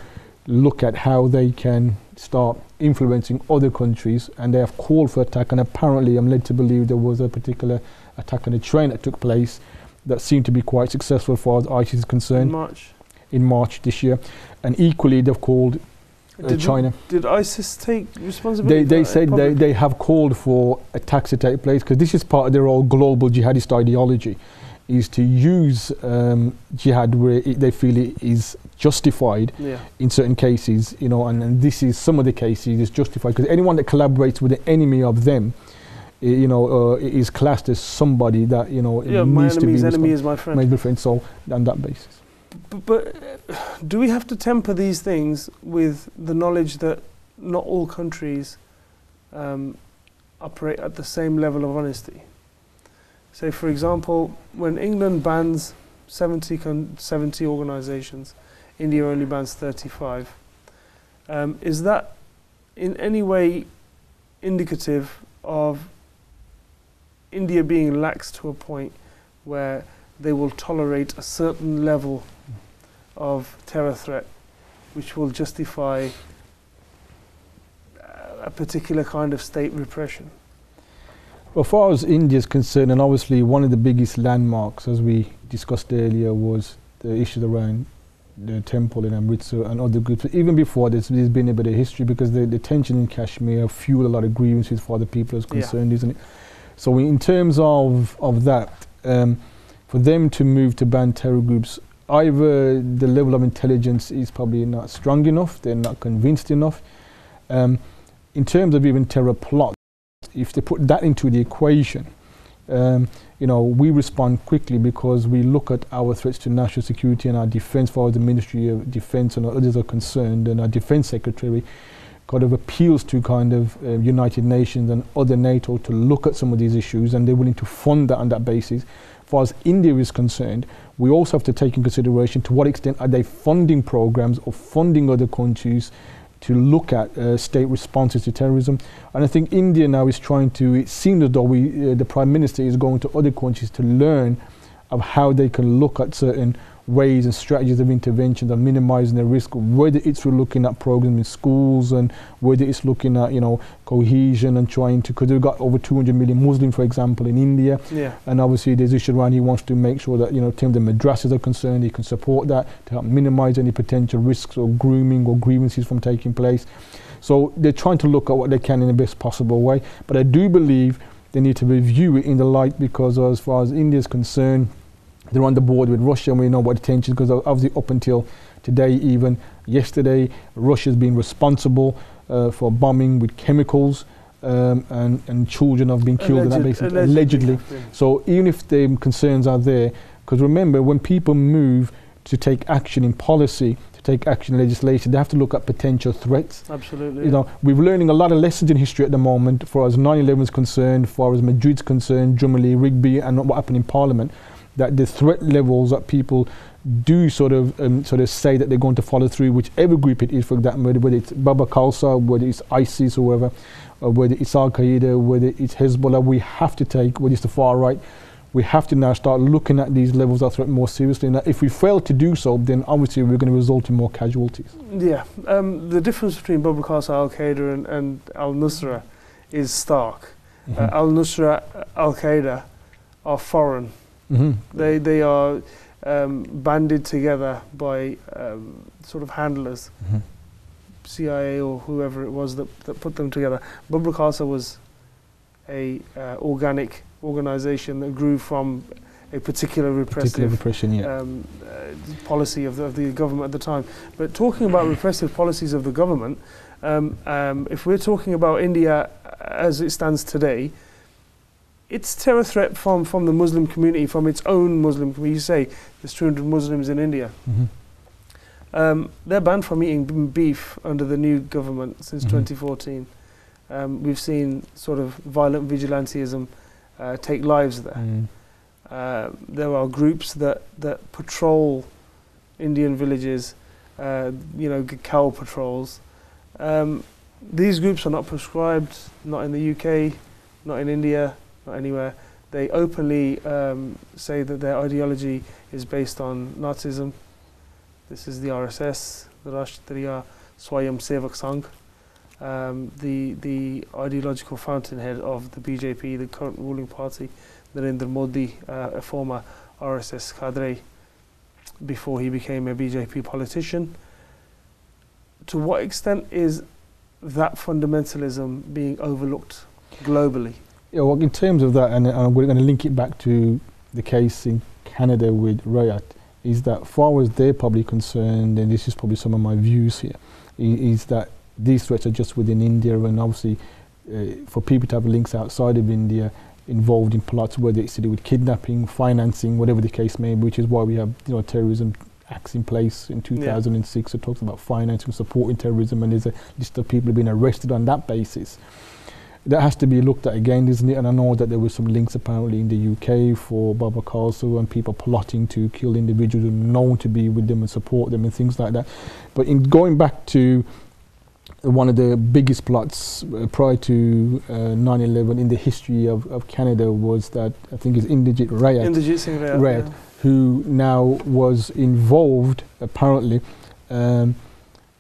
look at how they can start influencing other countries, and they have called for attack. And apparently I'm led to believe there was a particular attack on a train that took place that seemed to be quite successful as far as ISIS is concerned in March this year. And equally they've called China. Did ISIS take responsibility? They said they have called for attacks to take place, because this is part of their old global jihadist ideology, is to use jihad where they feel it is justified in certain cases, you know, and this is some of the cases is justified, because anyone that collaborates with an enemy of them, you know, is classed as somebody that, you know, needs to be my enemy is my friend. My friend. So on that basis. But do we have to temper these things with the knowledge that not all countries operate at the same level of honesty? Say, for example, when England bans 70 organisations, India only bans 35. Is that in any way indicative of India being lax to a point where they will tolerate a certain level of terror threat which will justify a particular kind of state repression? Well, as far as India is concerned, and obviously one of the biggest landmarks, as we discussed earlier, was the issues around the temple in Amritsar and other groups. Even before this, there's been a bit of history, because the tension in Kashmir fueled a lot of grievances for the people as concerned, isn't it? So in terms of that, for them to move to ban terror groups, either the level of intelligence is probably not strong enough, they're not convinced enough. In terms of even terror plots, if they put that into the equation, you know, we respond quickly because we look at our threats to national security and our defense, for the Ministry of Defense and others are concerned, and our defense secretary kind of appeals to kind of United Nations and other NATO to look at some of these issues, and they're willing to fund that on that basis. As far as India is concerned, we also have to take in consideration to what extent are they funding programs or funding other countries to look at state responses to terrorism. And I think India now is trying to, it seems as though the Prime Minister is going to other countries to learn of how they can look at certain ways and strategies of intervention and minimizing the risk, whether it's through looking at programs in schools and whether it's looking at, you know, cohesion and trying to, because we've got over 200 million Muslims, for example, in India. And obviously there's issue around, he wants to make sure that, you know, in terms of madrasas are concerned, he can support that to help minimize any potential risks or grooming or grievances from taking place. So they're trying to look at what they can in the best possible way. But I do believe they need to review it in the light, because as far as India is concerned, they're on the board with Russia, and we know what the tension, because obviously up until today, even yesterday, Russia's been responsible for bombing with chemicals, and children have been killed on that basis, allegedly. So even if the concerns are there, because remember, when people move to take action in policy, to take action in legislation, they have to look at potential threats. Absolutely. You know, we're learning a lot of lessons in history at the moment, as far as 9/11 is concerned, as far as Madrid's concerned, Jubilee, Rigby, and what happened in Parliament. that the threat levels that people do sort of say that they're going to follow through, whichever group it is, for that matter, whether it's Baba Khalsa, whether it's ISIS or whatever, or whether it's Al Qaeda, whether it's Hezbollah, we have to take, whether it's the far right, we have to now start looking at these levels of threat more seriously. And if we fail to do so, then obviously we're going to result in more casualties. Yeah, the difference between Baba Khalsa, Al Qaeda, and Al Nusra is stark. Al Nusra, Al Qaeda are foreign. They are banded together by sort of handlers, CIA or whoever it was that put them together. Baba Khalsa was a organic organization that grew from a particular repressive policy of the government at the time. But talking about repressive policies of the government, if we're talking about India as it stands today, its terror threat from the Muslim community, from its own Muslim community. You say there's 200 Muslims in India. They're banned from eating beef under the new government since 2014. We've seen sort of violent vigilantism take lives there. There are groups that patrol Indian villages, cow patrols. These groups are not prescribed, not in the UK, not in India, not anywhere. They openly say that their ideology is based on Nazism. This is the RSS, the Rashtriya Swayam Sevak Sangh, the ideological fountainhead of the BJP, the current ruling party. Narendra Modi, a former RSS cadre before he became a BJP politician. To what extent is that fundamentalism being overlooked globally? Yeah, well, in terms of that, and we're going to link it back to the case in Canada with Rayat, is that far as they're probably concerned, and this is probably some of my views here, is that these threats are just within India, and obviously for people to have links outside of India involved in plots, whether it's to do with kidnapping, financing, whatever the case may be, which is why we have terrorism acts in place in 2006 that talks about financing, supporting terrorism, and there's a list of people who have been arrested on that basis. That has to be looked at again, isn't it? And I know that there were some links apparently in the UK for Baba Khalsa and people plotting to kill individuals who are known to be with them and support them and things like that. But in going back to one of the biggest plots prior to 9/11 in the history of Canada was that, I think it's Inderjit Rayat, who now was involved apparently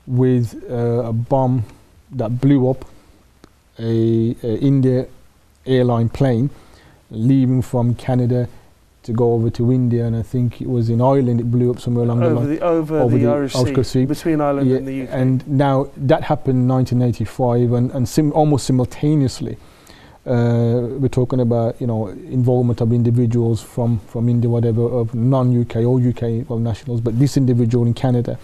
with a bomb that blew up a India airline plane leaving from Canada to go over to India, and I think it was in Ireland. It blew up somewhere along over the Irish Sea, between Ireland and the UK. And now that happened in 1985, and almost simultaneously, we're talking about involvement of individuals from India, whatever, of non-UK or UK nationals, but this individual in Canada,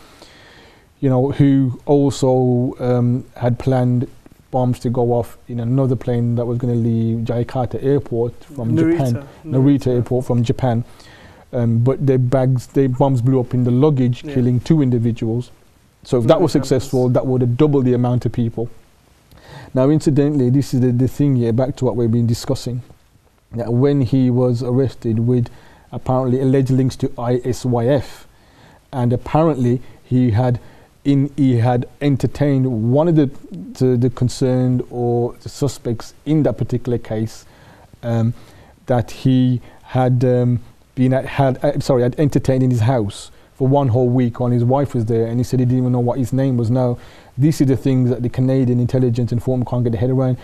who also had planned bombs to go off in another plane that was going to leave Jakarta airport from Narita airport from Japan. But their bombs blew up in the luggage, killing 2 individuals. So if that was successful, that would have doubled the amount of people. Now, incidentally, this is the thing here, back to what we've been discussing, that when he was arrested with apparently alleged links to ISYF, and apparently he had entertained one of the concerned or the suspects in that particular case, that he had had entertained in his house for 1 whole week while his wife was there, and he said he didn't even know what his name was. Now, these are the things that the Canadian intelligence and forum can't get their head around.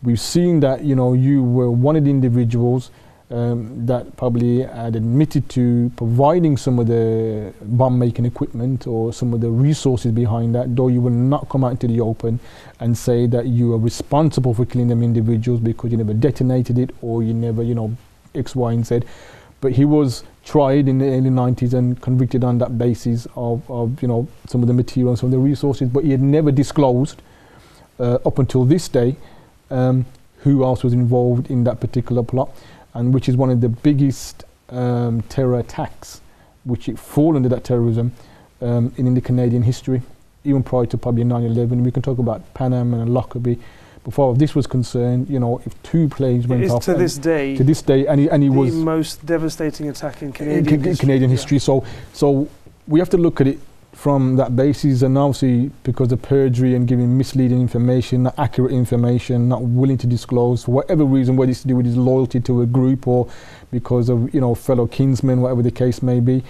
We've seen that you were one of the individuals that probably had admitted to providing some of the bomb-making equipment or some of the resources behind that, though you will not come out into the open and say that you are responsible for killing them individuals because you never detonated it or you never, X, Y, and Z. But he was tried in the early 90s and convicted on that basis of some of the material and some of the resources, but he had never disclosed up until this day who else was involved in that particular plot, and which is one of the biggest terror attacks which it fall under that terrorism in the Canadian history, even prior to probably 9/11. We can talk about Panam and Lockerbie, But far as this was concerned, you know, if 2 planes went off to this day, and he the was most devastating attack in Canadian history. Canadian history. So we have to look at it from that basis, and obviously because of perjury and giving misleading information, not accurate information, not willing to disclose for whatever reason, whether it's to do with his loyalty to a group or because of, you know, fellow kinsmen, whatever the case may be.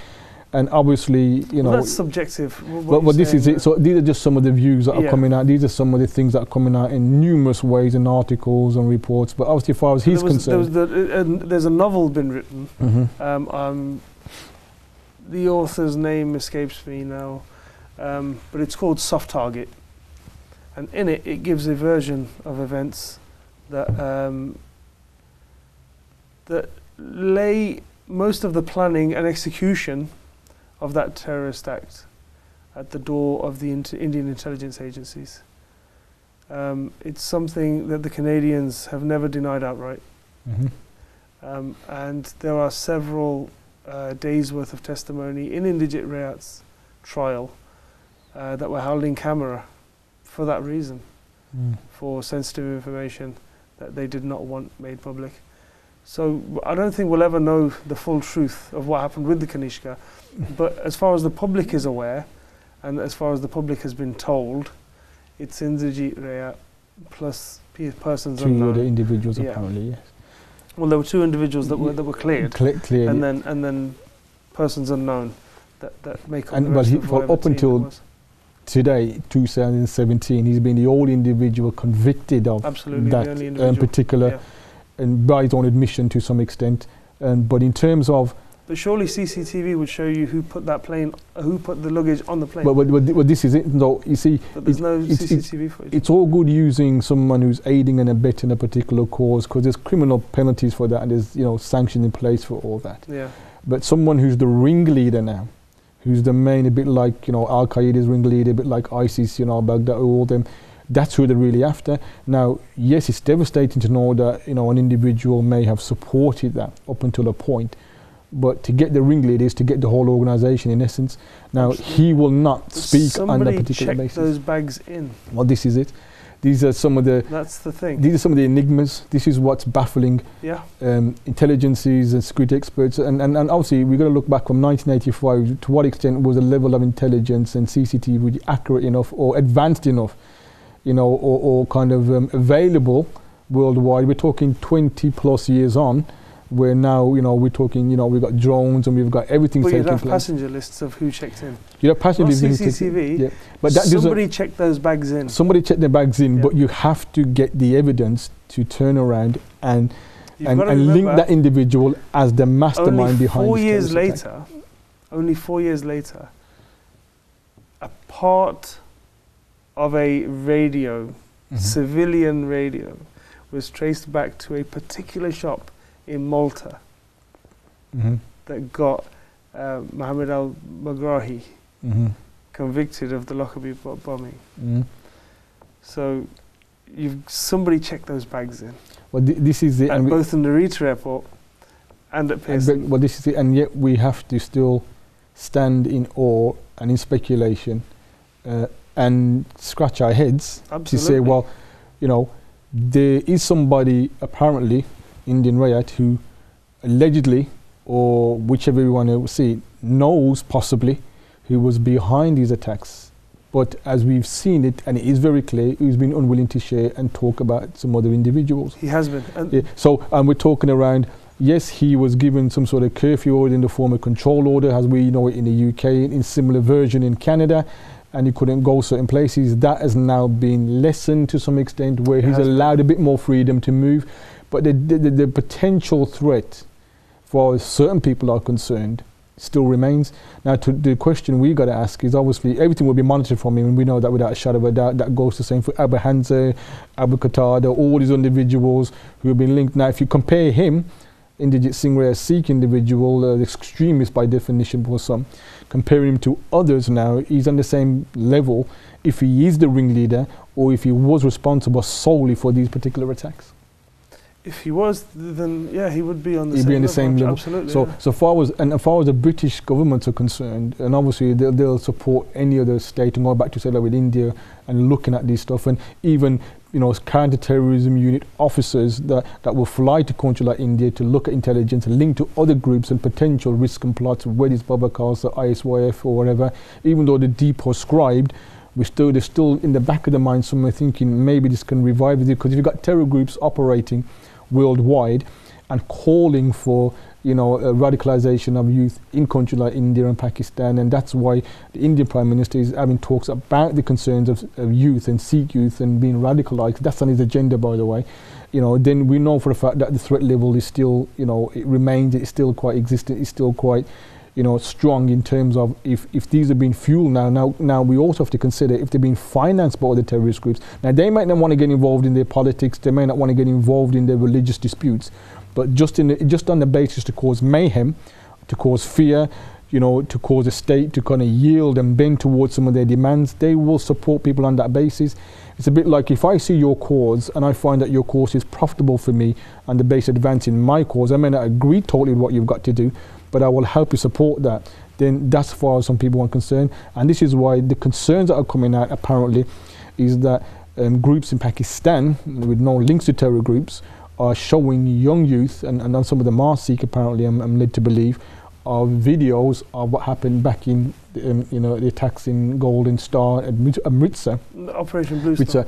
And obviously, you know, that's subjective. But this is it. So these are just some of the views that are coming out. These are some of the things that are coming out in numerous ways in articles and reports. But obviously, as far as he's concerned, there's a novel been written. Mm-hmm. The author's name escapes me now, but it's called Soft Target, and in it, it gives a version of events that that lay most of the planning and execution of that terrorist act at the door of the Indian intelligence agencies. It's something that the Canadians have never denied outright. Mm-hmm. And there are several days worth of testimony in Indigit Rayat's trial that were held in camera for that reason, for sensitive information that they did not want made public. So I don't think we'll ever know the full truth of what happened with the Kanishka, but as far as the public is aware, and as far as the public has been told, it's Indrajit Rayat plus persons unknown. 2 other individuals apparently, yes. Well, there were 2 individuals that were cleared, Clearly. and then persons unknown that make up and the rest of whatever up until today, 2017, he's been the only individual convicted of that particular. And by his own admission to some extent, but in terms of... But surely CCTV would show you who put that plane, who put the luggage on the plane. But this is it, though. You see, but there's no CCTV footage. It's all good using someone who's aiding and abetting a particular cause, because there's criminal penalties for that, and there's, you know, sanctions in place for all that. Yeah. But someone who's the ringleader now, who's the main, a bit like, you know, Al Qaeda's ringleader, a bit like ISIS, you know, Baghdad, all them. That's who they're really after. Now, yes, it's devastating to know that, you know, an individual may have supported that up until a point, but to get the ringleader is to get the whole organisation in essence. Now, he will not speak on that particular basis. Somebody check those bags in. Well, this is it. These are some of the... That's the thing. These are some of the enigmas. This is what's baffling intelligences and security experts. And obviously, we've got to look back from 1985, to what extent was the level of intelligence and CCTV accurate enough or advanced enough, you know, or kind of available worldwide. We're talking 20 plus years on, where now, you know, we're talking, you know, we've got drones and we've got everything taking place. But you'd have passenger lists of who checked in. You'd have passenger lists. CCTV, yeah. But that somebody checked those bags in. Somebody checked their bags in, but you have to get the evidence to turn around and link that individual as the mastermind behind only 4 years later, a part of a radio, civilian radio, was traced back to a particular shop in Malta that got Mohammed al-Bagrahi convicted of the Lockerbie bombing. So somebody checked those bags in. Well, this is it. And both in Narita Airport and at Pearson. Well, this is it, and yet we have to still stand in awe and in speculation and scratch our heads to say, well, you know, there is somebody apparently, Indian Rayat, who allegedly, or whichever you want to see, knows possibly who was behind these attacks. But as we've seen it, and it is very clear, he's been unwilling to share and talk about some other individuals. He has been. Yeah. So we're talking around, yes, he was given some sort of curfew order in the form of control order, as we know it in the UK, in similar version in Canada, and he couldn't go certain places. That has now been lessened to some extent, where he's allowed a bit more freedom to move. But the potential threat, for certain people are concerned, still remains. Now, the question we got to ask is, obviously, everything will be monitored from him, and we know that without a shadow of a doubt. That goes the same for Abu Hamza, Abu Qatada, all these individuals who have been linked. Now, if you compare him, Indrajit Singh Ray, a Sikh individual, the extremist by definition for some, comparing him to others now, he's on the same level if he is the ringleader or if he was responsible solely for these particular attacks. If he was, then yeah, he would be on the He'd same be on the level. same level. Absolutely. So, yeah. so far as the British governments are concerned, and obviously they'll support any other state, and go back to say like with India and looking at this stuff, and even counter-terrorism unit officers that will fly to countries like India to look at intelligence and link to other groups and potential risk and plots, whether it's Baba Khalsa, ISYF or whatever. Even though they're deproscribed, they're still in the back of the mind somewhere thinking maybe this can revive it, because if you've got terror groups operating worldwide and calling for radicalization of youth in countries like India and Pakistan, and that's why the Indian Prime Minister is having talks about the concerns of youth and Sikh youth and being radicalized. That's on his agenda, by the way. Then we know for a fact that the threat level is still, it remains, it's still quite existent, it's still quite strong in terms of if these are being fueled now we also have to consider if they're being financed by other terrorist groups. Now they might not want to get involved in their politics, they may not want to get involved in their religious disputes, but just on the basis to cause mayhem, to cause fear, to cause a state to kind of yield and bend towards some of their demands, they will support people on that basis. It's a bit like if I see your cause and I find that your cause is profitable for me and the base advancing my cause, I may not agree totally with what you've got to do, but I will help you support that. Then that's as far as some people are concerned. And this is why the concerns that are coming out apparently is that groups in Pakistan with no links to terror groups are showing young youth, and some of them are Sikh apparently, I'm led to believe, of videos of what happened back in the attacks in Golden Star at Amritsar. Operation Blue Star.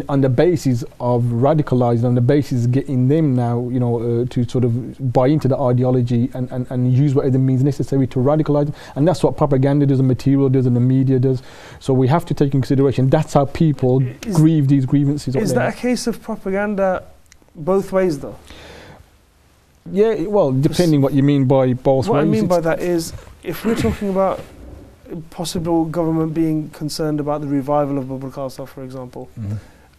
On the basis of radicalizing, on the basis of getting them now, to sort of buy into the ideology and use whatever means necessary to radicalize them. And that's what propaganda does and material does and the media does. So we have to take in consideration that's how people grieve these grievances. Is that a case of propaganda both ways though? Yeah, well, depending what you mean by both ways. What I mean by that is, if we're talking about possible government being concerned about the revival of Baba Khalsa, for example,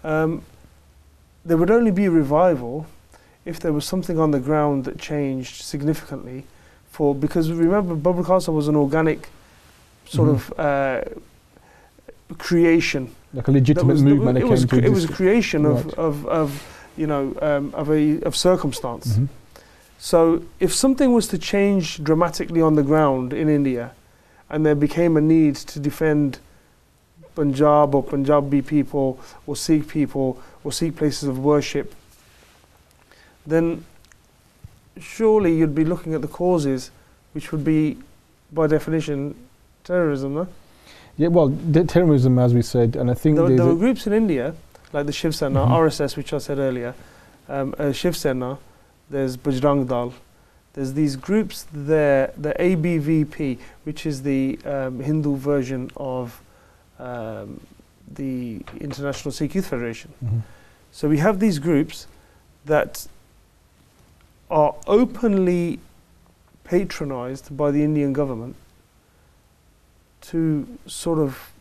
there would only be revival if there was something on the ground that changed significantly. Because remember, Baba Khalsa was an organic sort of creation, like a legitimate movement. It was a creation of circumstance. So if something was to change dramatically on the ground in India, and there became a need to defend Punjab or Punjabi people or Sikh places of worship, then surely you'd be looking at the causes, which would be, by definition, terrorism, no? Yeah, well, terrorism, as we said, and I think there were groups in India, like the Shiv Sena, RSS, which I said earlier, Shiv Sena, there's Bajrang Dal, there's these groups there, the ABVP, which is the Hindu version of the International Sikh Youth Federation. So we have these groups that are openly patronized by the Indian government to sort of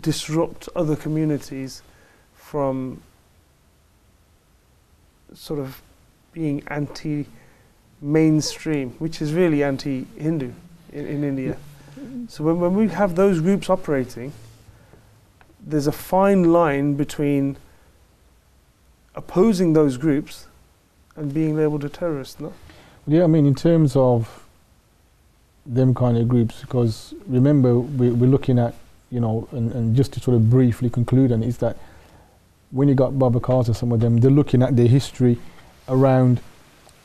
disrupt other communities from sort of being anti-mainstream, which is really anti-Hindu in India. So when we have those groups operating, there's a fine line between opposing those groups and being labelled a terrorist, no? Yeah, I mean, in terms of them kind of groups, because remember, we're looking at, and just to sort of briefly conclude on, is that when you got Baba Khalsa, some of them, they're looking at their history around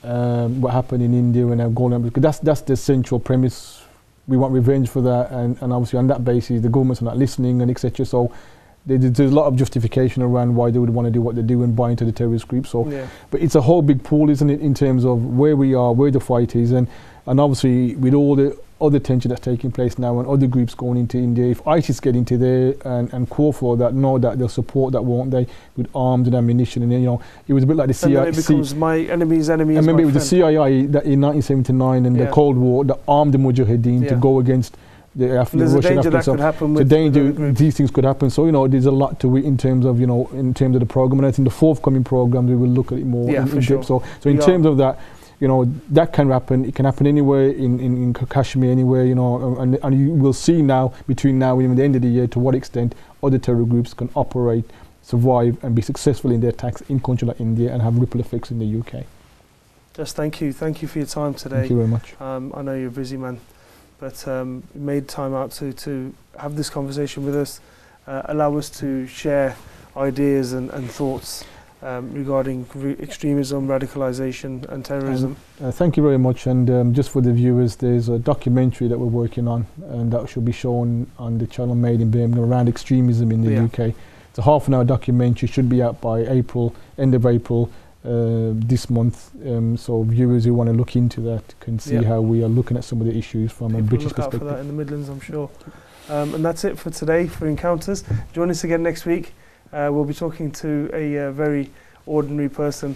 what happened in India when they were going on, because that's the central premise. We want revenge for that, and obviously on that basis the governments are not listening and etc. So there's a lot of justification around why they would want to do what they do and buy into the terrorist group. So, but it's a whole big pool, isn't it, in terms of where we are, where the fight is, and obviously with all the other tension that's taking place now and other groups going into India, if ISIS get into there and call for that, know that they'll support that, won't they, with arms and ammunition. And it was a bit like the CIA. And then it becomes my enemy's enemy. I remember it was the CIA that in 1979 and the Cold War that armed the Mujahideen to go against the Russian. There's a danger that could happen with these things could happen. So there's a lot to it in terms of in terms of the program, and I think the forthcoming programs we will look at it more in depth. So in terms of that, that can happen. It can happen anywhere in Kashmir, anywhere, and you will see now between now and the end of the year to what extent other terror groups can operate survive and be successful in their attacks in countries like India and have ripple effects in the UK. Just thank you for your time today. Thank you very much. I know you're a busy man, but you made time out to have this conversation with us, allow us to share ideas and thoughts regarding extremism, radicalisation and terrorism. Thank you very much, and just for the viewers, there's a documentary that we're working on and that should be shown on the channel Made in Birmingham around extremism in the UK. It's a half-an-hour documentary, should be out by April, end of April this month, so viewers who want to look into that can see how we are looking at some of the issues from a British perspective. Look out for that in the Midlands, I'm sure. And that's it for today for Encounters. Join us again next week. We'll be talking to a very ordinary person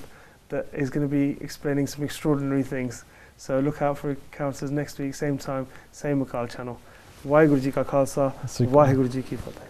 that is going to be explaining some extraordinary things. So look out for Encounters next week, same time, same Akal channel. Waheguru Ji Ka Khalsa, Waheguru Ji Ki Fateh.